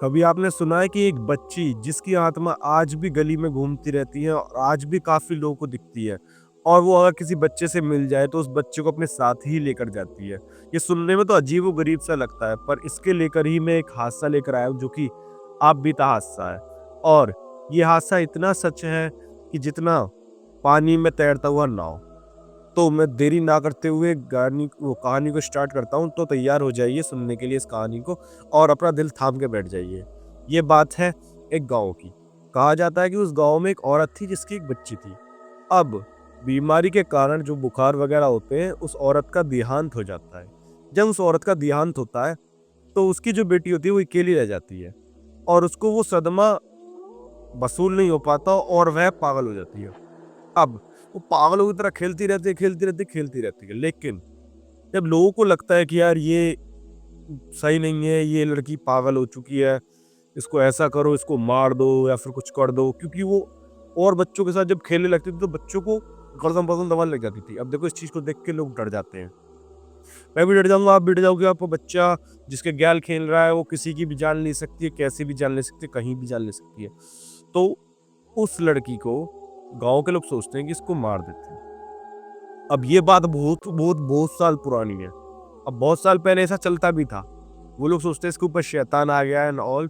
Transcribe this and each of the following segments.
कभी आपने सुना है कि एक बच्ची जिसकी आत्मा आज भी गली में घूमती रहती है और आज भी काफी लोगों को दिखती है और वो अगर किसी बच्चे से मिल जाए तो उस बच्चे को अपने साथ ही लेकर जाती है। ये सुनने में तो अजीब और गरीब सा लगता है, पर इसके लेकर ही मैं एक हादसा लेकर आया हूँ जो कि आप बीता हादसा है। और ये हादसा इतना सच है कि जितना पानी में तैरता हुआ नाव। तो मैं देरी ना करते हुए कहानी को स्टार्ट करता हूँ, तो तैयार हो जाइए सुनने के लिए इस कहानी को और अपना दिल थाम के बैठ जाइए। ये बात है एक गाँव की। कहा जाता है कि उस गाँव में एक औरत थी जिसकी एक बच्ची थी। अब बीमारी के कारण जो बुखार वगैरह होते हैं, उस औरत का देहांत हो जाता है। जब उस औरत का देहांत होता है तो उसकी जो बेटी होती है वो अकेली रह जाती है और उसको वो सदमा वसूल नहीं हो पाता और वह पागल हो जाती है। अब वो पागलों की तरह खेलती रहती है, खेलती रहती है, खेलती रहती है। लेकिन जब लोगों को लगता है कि यार ये सही नहीं है, ये लड़की पागल हो चुकी है, इसको ऐसा करो, इसको मार दो या फिर कुछ कर दो, क्योंकि वो और बच्चों के साथ जब खेलने लगती थी तो बच्चों को गर्दन वर्दन दबाने लग जाती थी। अब देखो इस चीज को देख के लोग डर जाते हैं। मैं भी डर जाऊंगा, आप भी डर जाओगे। आपका बच्चा जिसके गैल खेल रहा है वो किसी की भी जान ले सकती है, कैसे भी जान ले सकती है, कहीं भी जान ले सकती है। तो उस लड़की को गांव के लोग सोचते हैं कि इसको मार देते हैं। अब ये बात बहुत बहुत बहुत साल पुरानी है। अब बहुत साल पहले ऐसा चलता भी था। वो लोग सोचते हैं इसके ऊपर शैतान आ गया एंड ऑल।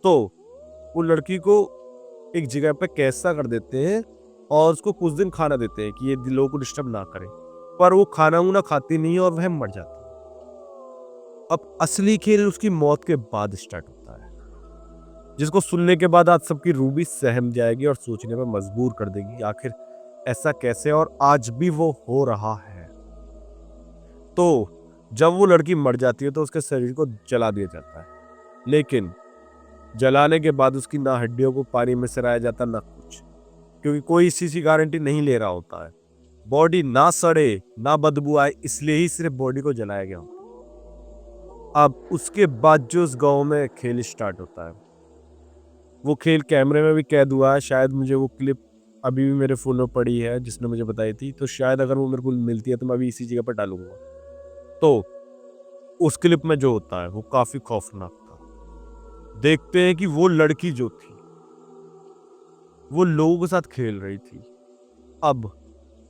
तो वो लड़की को एक जगह पे कैसा कर देते हैं और उसको कुछ दिन खाना देते हैं कि ये लोगों को डिस्टर्ब ना करे। पर वो खाना उना खाती नहीं है और वह मर जाती है। अब असली खेल उसकी मौत के बाद स्टार्ट होता है, जिसको सुनने के बाद आज सबकी रूह भी सहम जाएगी और सोचने पर मजबूर कर देगी आखिर ऐसा कैसे और आज भी वो हो रहा है। तो जब वो लड़की मर जाती है तो उसके शरीर को जला दिया जाता है, लेकिन जलाने के बाद उसकी ना हड्डियों को पानी में सराया जाता ना कुछ, क्योंकि कोई इस चीज की गारंटी नहीं ले रहा होता है। बॉडी ना सड़े ना बदबू आए, इसलिए ही सिर्फ बॉडी को जलाया गया होता है। अब उसके बाद जो उस गांव में खेल स्टार्ट होता है, वो खेल कैमरे में भी कैद हुआ है। शायद मुझे वो क्लिप अभी भी मेरे फोन में पड़ी है जिसने मुझे बताई थी, तो शायद अगर वो मेरे को मिलती है तो मैं अभी इसी जगह पर डालूंगा। तो उस क्लिप में जो होता है वो काफी खौफनाक था। देखते हैं कि वो लड़की जो थी वो लोगों के साथ खेल रही थी। अब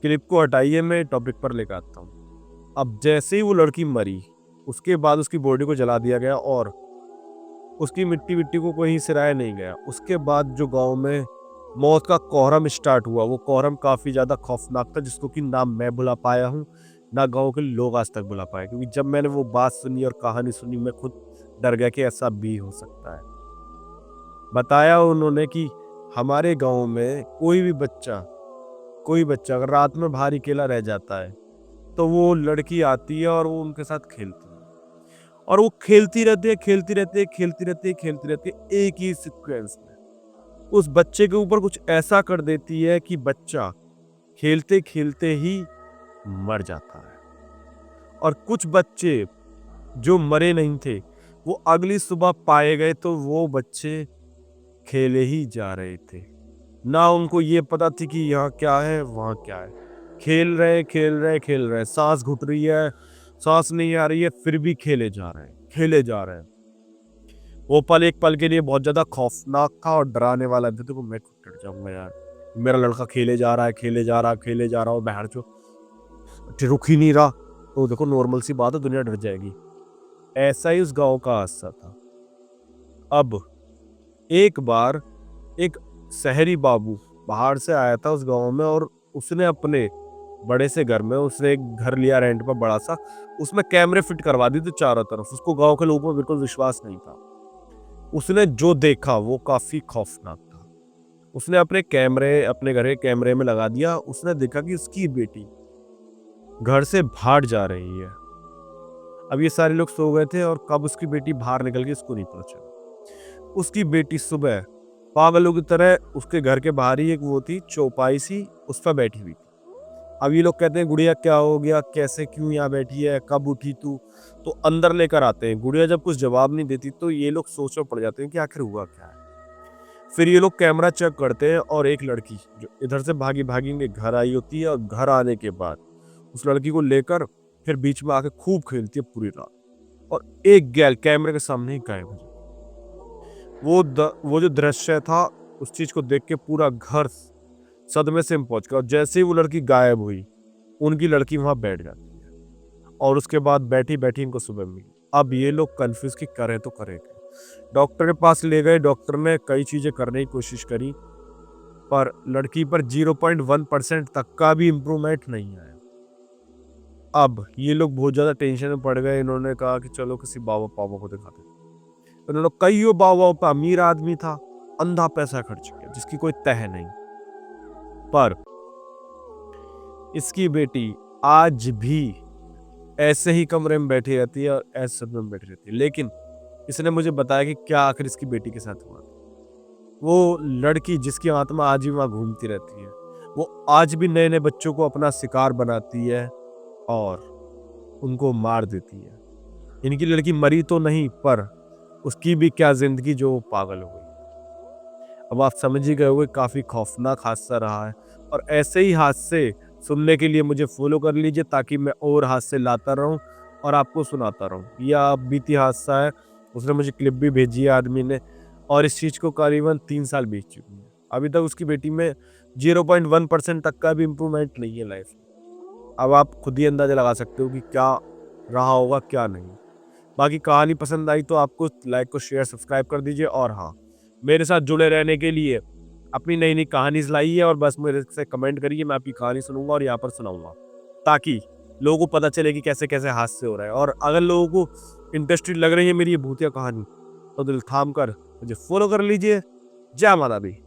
क्लिप को हटाइए, मैं टॉपिक पर लेकर आता हूँ। अब जैसे ही वो लड़की मरी, उसके बाद उसकी बॉडी को जला दिया गया और उसकी मिट्टी विट्टी को कोई सिराया नहीं गया। उसके बाद जो गांव में मौत का कोहरम स्टार्ट हुआ, वो कोहरम काफी ज्यादा खौफनाक था, जिसको कि ना मैं भुला पाया हूँ ना गांव के लोग आज तक भुला पाए। क्योंकि जब मैंने वो बात सुनी और कहानी सुनी, मैं खुद डर गया कि ऐसा भी हो सकता है। बताया उन्होंने कि हमारे गांव में कोई बच्चा अगर रात में बाहर अकेला रह जाता है तो वो लड़की आती है और वो उनके साथ खेलती है और वो खेलती रहती है, खेलती रहती है, खेलती रहती है, खेलती रहती है, एक ही सीक्वेंस में उस बच्चे के ऊपर कुछ ऐसा कर देती है कि बच्चा खेलते खेलते ही मर जाता है। और कुछ बच्चे जो मरे नहीं थे वो अगली सुबह पाए गए, तो वो बच्चे खेले ही जा रहे थे। ना उनको ये पता थी कि यहाँ क्या है वहां क्या है। खेल रहे खेल रहे खेल रहे, सांस घुट रही है, सांस नहीं आ रही है, फिर भी खेले जा रहे हैं, खेले जा रहे हैं। वो पल एक पल के लिए बहुत ज्यादा खौफनाक था और डराने वाला था। देखो मैं खुद डर जाऊंगा यार, मेरा लड़का खेले जा रहा है, खेले जा रहा है, खेले जा रहा हो, बहर जो रुक ही नहीं रहा। तो देखो नॉर्मल सी बात है, दुनिया डर जाएगी। ऐसा ही उस गांव का हादसा था। अब एक बार एक शहरी बाबू बाहर से आया था उस गांव में और उसने अपने बड़े से घर में उसने एक घर लिया रेंट पर बड़ा सा, उसमें कैमरे फिट करवा दी थी चारों तरफ। उसको गांव के लोगों पर बिल्कुल विश्वास नहीं था। उसने जो देखा वो काफी खौफनाक था। उसने अपने घर के कैमरे में लगा दिया। उसने देखा कि उसकी बेटी घर से बाहर जा रही है। अब ये सारे लोग सो गए थे और कब उसकी बेटी बाहर निकल गई इसको नहीं पता चला। उसकी बेटी सुबह पागलों की तरह उसके घर के बाहर ही एक वो थी चौपाई सी, उस पर बैठी हुई थी। अब ये लोग कहते हैं गुड़िया क्या हो गया, कैसे क्यों यहाँ बैठी है, कब उठी तू? तो अंदर लेकर आते हैं। गुड़िया जब कुछ जवाब नहीं देती तो ये लोग सोच में पड़ जाते हैं कि आखिर हुआ क्या है। फिर ये लोग कैमरा चेक करते हैं और एक लड़की जो इधर से भागी भागी घर आई होती है और घर आने के बाद उस लड़की को लेकर फिर बीच में आके खूब खेलती है पूरी रात और एक गैल कैमरे के सामने ही गायब हो जाती है। वो जो दृश्य था, उस चीज़ को देख के पूरा घर सदमे से पहुँच गया और जैसे ही वो लड़की गायब हुई, उनकी लड़की वहाँ बैठ जाती है और उसके बाद बैठी-बैठी इनको सुबह मिली। अब ये लोग कन्फ्यूज़ कि करें तो करें क्या? डॉक्टर के पास ले गए, डॉक्टर ने कई चीज़ें करने की कोशिश करी, पर लड़की पर 0.1% तक का भी इम्प्रूवमेंट नहीं आया। अब ये लोग बहुत ज़्यादा टेंशन में पड़ गए, इन्होंने कहा कि चलो किसी बाबा-पाबा को दिखाते हैं। उन्होंने कईयों बाबाओं पे, अमीर आदमी था, अंधा पैसा खर्च किया, जिसकी कोई तह नहीं। पर इसकी बेटी आज भी ऐसे ही कमरे में बैठी रहती है और ऐसे सदमे में बैठी रहती है। लेकिन इसने मुझे बताया कि क्या आखिर इसकी बेटी के साथ हुआ। वो लड़की जिसकी आत्मा आज भी वहाँ घूमती रहती है, वो आज भी नए-नए बच्चों को अपना शिकार बनाती है और उनको मार देती है। इनकी लड़की मरी तो नहीं, पर उसकी भी क्या ज़िंदगी जो वो पागल हो गई। अब आप समझ ही गए होंगे, काफ़ी खौफ़नाक हादसा रहा है और ऐसे ही हादसे सुनने के लिए मुझे फ़ॉलो कर लीजिए ताकि मैं और हादसे लाता रहूँ और आपको सुनाता रहूँ। यह बीती हादसा है, उसने मुझे क्लिप भी भेजी है आदमी ने और इस चीज़ को करीबन 3 साल बीत चुकी हैं। अभी तक उसकी बेटी में 0.1% तक का भी इम्प्रूवमेंट नहीं है लाइफ़ में। अब आप खुद ही अंदाज़ा लगा सकते हो कि क्या रहा होगा, क्या नहीं। बाकी कहानी पसंद आई तो आपको लाइक को शेयर सब्सक्राइब कर दीजिए और हाँ, मेरे साथ जुड़े रहने के लिए अपनी नई-नई कहानी लाइए और बस मेरे से कमेंट करिए, मैं आपकी कहानी सुनूँगा और यहाँ पर सुनाऊँगा। ताकि लोगों को पता चले कि कैसे-कैसे हादसे हो रहे हैं और अगर लोगों को इंटरेस्टिंग लग रही है मेरी ये भूतिया कहानी, तो दिल थाम कर मुझे फ़ॉलो कर लीजिए। जय माता दी।